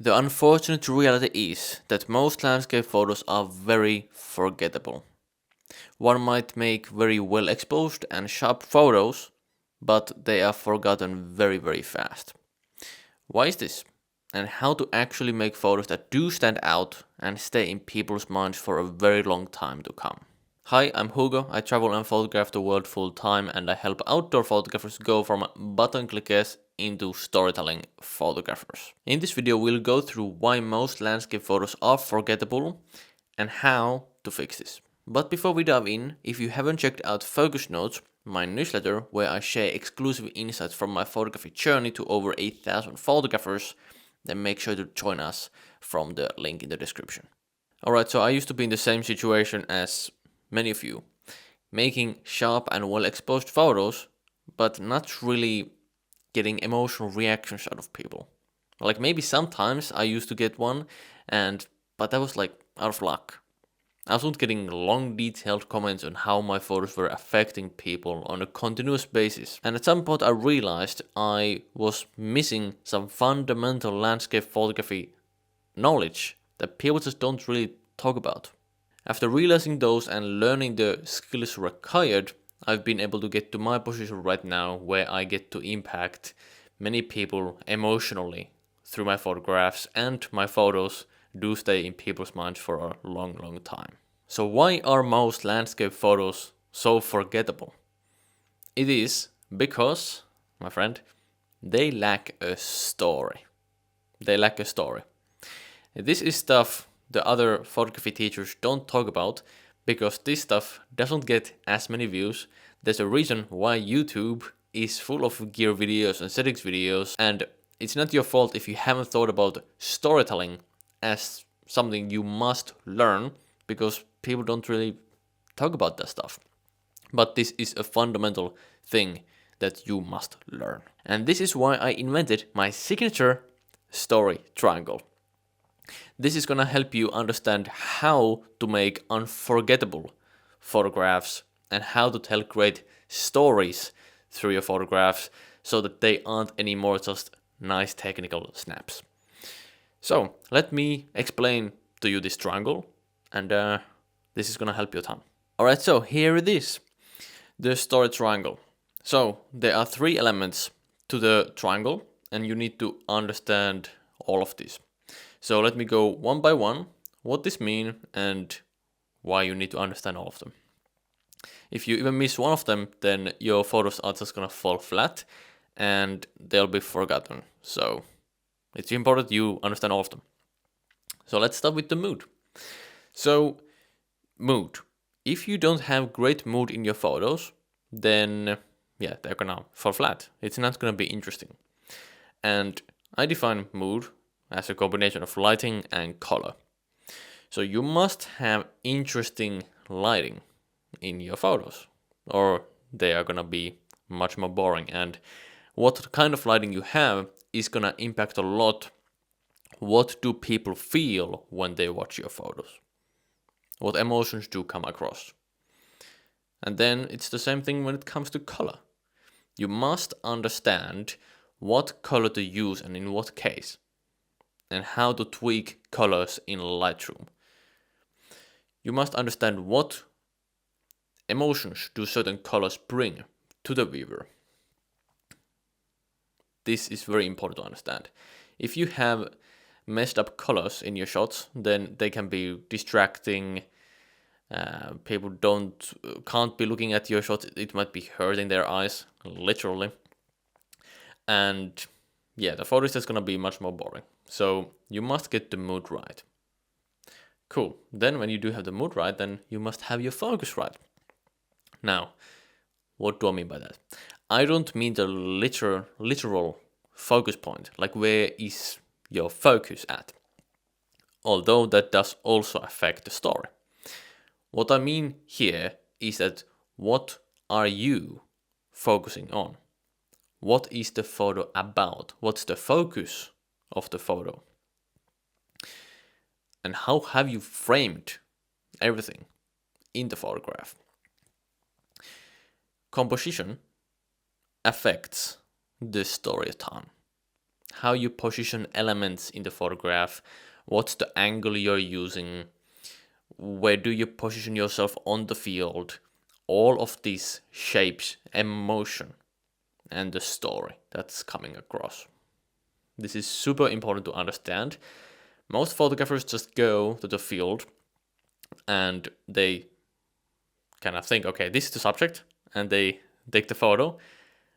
The unfortunate reality is that most landscape photos are very forgettable. One might make very well exposed and sharp photos, but they are forgotten very fast. Why is this? And how to actually make photos that do stand out and stay in people's minds for a very long time to come. Hi, I'm Hugo. I travel and photograph the world full time, and I help outdoor photographers go from button clickers into storytelling photographers. In this video, we'll go through why most landscape photos are forgettable and how to fix this. But before we dive in, if you haven't checked out Focus Notes, my newsletter where I share exclusive insights from my photography journey to over 8,000 photographers, then make sure to join us from the link in the description. Alright, so I used to be in the same situation as many of you, making sharp and well exposed photos, but not really getting emotional reactions out of people. Like maybe sometimes I used to get one, but that was like out of luck. I wasn't getting long detailed comments on how my photos were affecting people on a continuous basis. And at some point I realized I was missing some fundamental landscape photography knowledge that people just don't really talk about. After realizing those and learning the skills required, I've been able to get to my position right now where I get to impact many people emotionally through my photographs, and my photos do stay in people's minds for a long time. So why are most landscape photos so forgettable? It is because, my friend, they lack a story. They lack a story. This is stuff the other photography teachers don't talk about because this stuff doesn't get as many views. There's a reason why YouTube is full of gear videos and settings videos, and it's not your fault if you haven't thought about storytelling as something you must learn, because people don't really talk about that stuff. But this is a fundamental thing that you must learn. And this is why I invented my signature story triangle. This is gonna help you understand how to make unforgettable photographs and how to tell great stories through your photographs so that they aren't anymore just nice technical snaps. So let me explain to you this triangle, and this is gonna help you a ton. Alright, so here it is, the story triangle. So there are 3 elements to the triangle, and you need to understand all of these. So let me go one by one, what this means and why you need to understand all of them. If you even miss one of them, then your photos are just gonna fall flat and they'll be forgotten. So it's important you understand all of them. So let's start with the mood. So mood. If you don't have great mood in your photos, then yeah, they're gonna fall flat. It's not gonna be interesting. And I define mood as a combination of lighting and color. So you must have interesting lighting in your photos, or they are gonna be much more boring. And what kind of lighting you have is gonna impact a lot what do people feel when they watch your photos. What emotions do come across. And then it's the same thing when it comes to color. You must understand what color to use and in what case, and how to tweak colors in Lightroom. You must understand what emotions do certain colors bring to the viewer. This is very important to understand. If you have messed up colors in your shots, then they can be distracting. People can't be looking at your shots. It might be hurting their eyes, literally. And yeah, the photo is just gonna be much more boring. So you must get the mood right. Cool. Then when you do have the mood right, then you must have your focus right. Now, what do I mean by that? I don't mean the literal focus point, like where is your focus at? Although that does also affect the story. What I mean here is that what are you focusing on? What is the photo about? What's the focus of the photo? And how have you framed everything in the photograph? Composition affects the story a ton. how you position elements in the photograph, what's the angle you're using, where do you position yourself on the field. All of these shapes emotion and the story that's coming across. This is super important to understand. Most photographers just go to the field and they kind of think, okay, this is the subject, and they take the photo,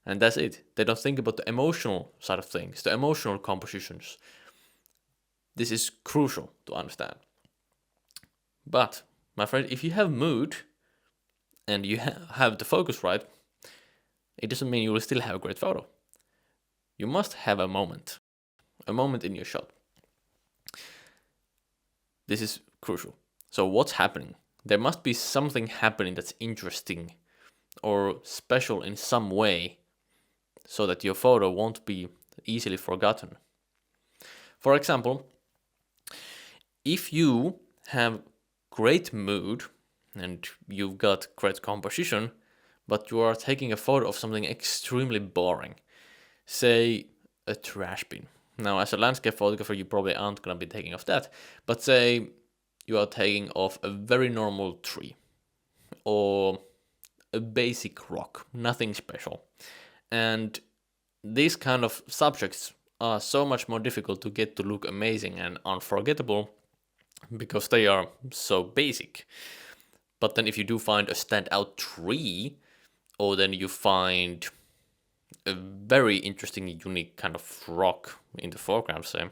and that's it. They don't think about the emotional side of things, the emotional compositions. This is crucial to understand. But, my friend, if you have mood and you have the focus right, it doesn't mean you will still have a great photo. You must have a moment in your shot. This is crucial. So what's happening? There must be something happening that's interesting or special in some way so that your photo won't be easily forgotten. For example, if you have great mood and you've got great composition, but you are taking a photo of something extremely boring, say a trash bin. Now, as a landscape photographer, you probably aren't going to be taking of that, but say you are taking of a very normal tree or a basic rock, nothing special. And these kind of subjects are so much more difficult to get to look amazing and unforgettable because they are so basic. But then if you do find a standout tree, or then you find a very interesting, unique kind of rock in the foreground, say,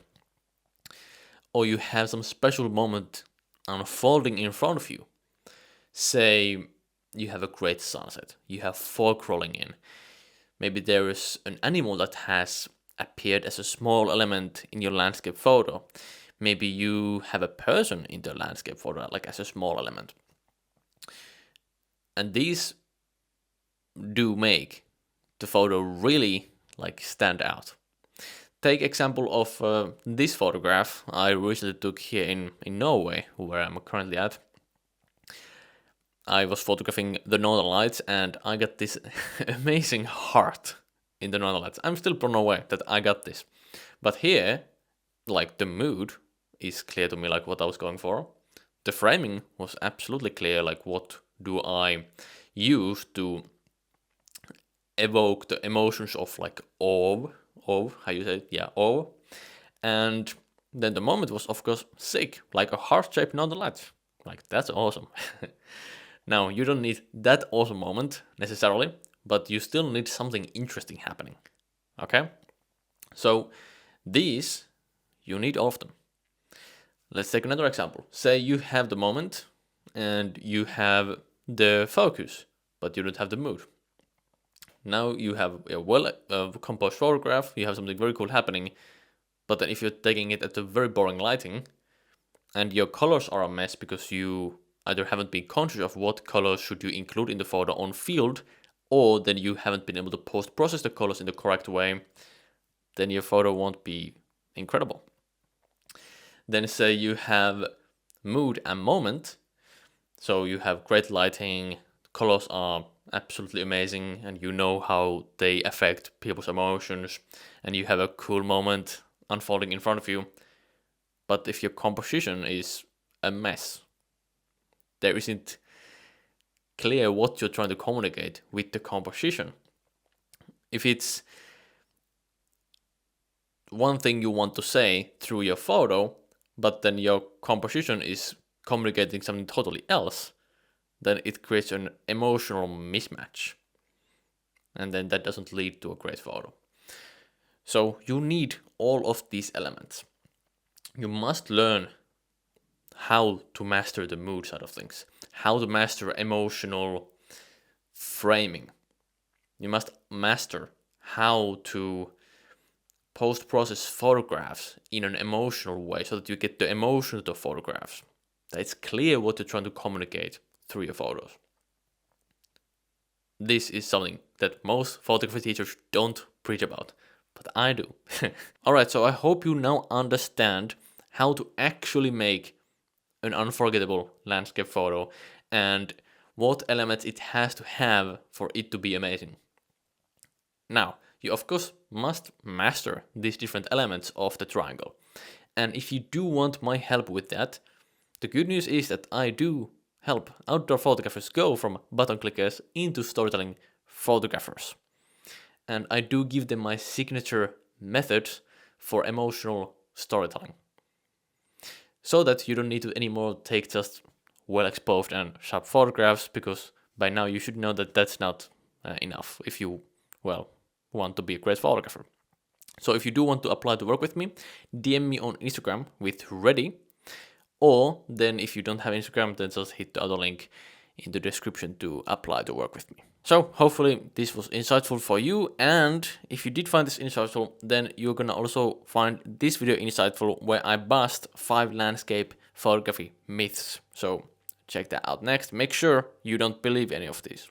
or you have some special moment unfolding in front of you, say you have a great sunset, you have fog rolling in, maybe there is an animal that has appeared as a small element in your landscape photo, maybe you have a person in the landscape photo like as a small element, and these do make the photo really like stand out. Take example of this photograph I recently took here in Norway, where I'm currently at. I was photographing the Northern Lights and I got this amazing heart in the Northern Lights. I'm still blown away that I got this. But here, like the mood is clear to me, like what I was going for. The framing was absolutely clear, like what do I use to evoke the emotions of like awe, how you say it? Yeah, awe. And then the moment was of course sick, like a heart-shaped Northern Lights. Like that's awesome. Now, you don't need that awesome moment necessarily, but you still need something interesting happening. Okay? So, these, you need all of them. Let's take another example. Say you have the moment and you have the focus, but you don't have the mood. Now you have a well-composed photograph, you have something very cool happening, but then if you're taking it at a very boring lighting, and your colors are a mess because you either haven't been conscious of what colors should you include in the photo on field, or then you haven't been able to post-process the colors in the correct way, then your photo won't be incredible. Then say you have mood and moment, so you have great lighting, colors are absolutely amazing, and you know how they affect people's emotions, and you have a cool moment unfolding in front of you. But if your composition is a mess, there isn't clear what you're trying to communicate with the composition. If it's one thing you want to say through your photo, but then your composition is communicating something totally else, then it creates an emotional mismatch. And then that doesn't lead to a great photo. So you need all of these elements. You must learn how to master the mood side of things, how to master emotional framing. You must master how to post-process photographs in an emotional way so that you get the emotion of the photographs. That it's clear what you're trying to communicate through your photos. This is something that most photography teachers don't preach about, but I do. Alright, so I hope you now understand how to actually make an unforgettable landscape photo and what elements it has to have for it to be amazing. Now, You of course must master these different elements of the triangle. And if you do want my help with that, the good news is that I do help outdoor photographers go from button clickers into storytelling photographers. And I do give them my signature method for emotional storytelling. So that you don't need to anymore take just well exposed and sharp photographs, because by now you should know that that's not enough if you, well, want to be a great photographer. So if you do want to apply to work with me, DM me on Instagram with ready, or then if you don't have Instagram, then just hit the other link in the description to apply to work with me. So hopefully this was insightful for you, and if you did find this insightful, then you're gonna also find this video insightful where I bust 5 landscape photography myths. So check that out next. Make sure you don't believe any of these.